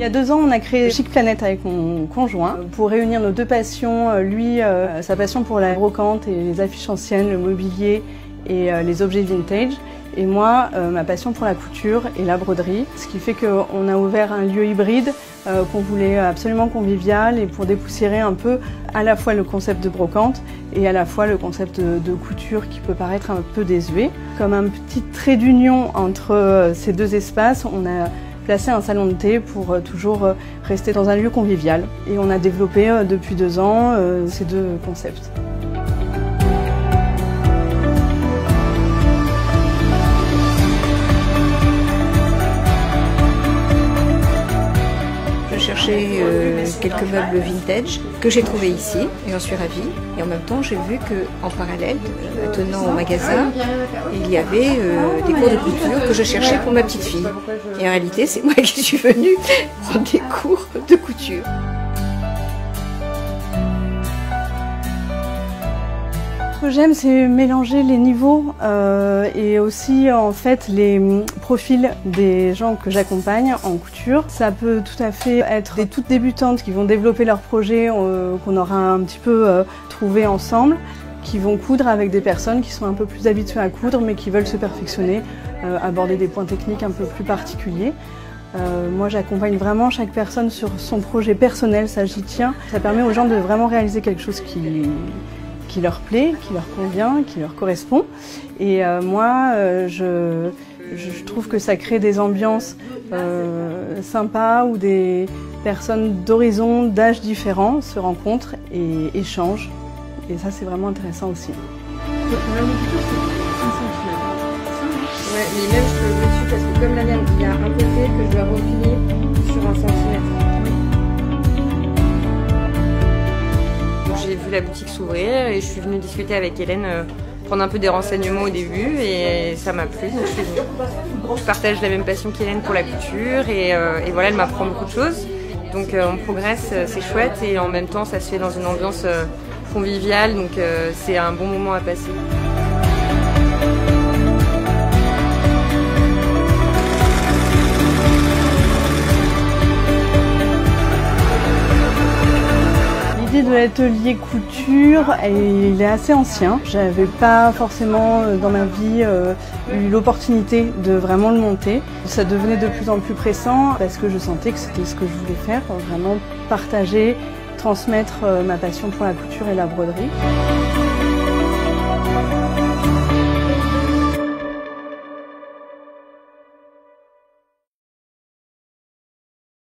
Il y a 2 ans, on a créé Chic Planet avec mon conjoint pour réunir nos 2 passions. Lui, sa passion pour la brocante et les affiches anciennes, le mobilier et les objets vintage. Et moi, ma passion pour la couture et la broderie. Ce qui fait qu'on a ouvert un lieu hybride qu'on voulait absolument convivial et pour dépoussiérer un peu à la fois le concept de brocante et à la fois le concept de couture qui peut paraître un peu désuet. Comme un petit trait d'union entre ces 2 espaces, on a placé un salon de thé pour toujours rester dans un lieu convivial. Et on a développé depuis 2 ans ces 2 concepts. Je cherchais quelques meubles vintage que j'ai trouvés ici et j'en suis ravie. Et en même temps, j'ai vu qu'en parallèle, tenant au magasin, il y avait des cours de couture que je cherchais pour ma petite fille. Et en réalité, c'est moi qui suis venue prendre des cours de couture. Ce que j'aime, c'est mélanger les niveaux et aussi en fait les profils des gens que j'accompagne en couture. Ça peut tout à fait être des toutes débutantes qui vont développer leur projet qu'on aura un petit peu trouvé ensemble, qui vont coudre avec des personnes qui sont un peu plus habituées à coudre mais qui veulent se perfectionner, aborder des points techniques un peu plus particuliers. Moi, j'accompagne vraiment chaque personne sur son projet personnel, ça j'y tiens. Ça permet aux gens de vraiment réaliser quelque chose qui leur plaît, qui leur convient, qui leur correspond. Et moi, je trouve que ça crée des ambiances sympas où des personnes d'horizons, d'âges différents se rencontrent et échangent. Et ça, c'est vraiment intéressant aussi. Ouais, mais même je peux dessus parce que comme la mienne, il y a un côté que je dois replier sur 1 centimètre. J'ai vu la boutique s'ouvrir et je suis venue discuter avec Hélène, prendre un peu des renseignements au début et ça m'a plu, donc je suis venue. Je partage la même passion qu'Hélène pour la couture et voilà, elle m'apprend beaucoup de choses. Donc on progresse, c'est chouette et en même temps ça se fait dans une ambiance conviviale, donc c'est un bon moment à passer. L'idée de l'atelier couture, il est assez ancien. J'avais pas forcément dans ma vie eu l'opportunité de vraiment le monter. Ça devenait de plus en plus pressant parce que je sentais que c'était ce que je voulais faire, vraiment partager, transmettre ma passion pour la couture et la broderie.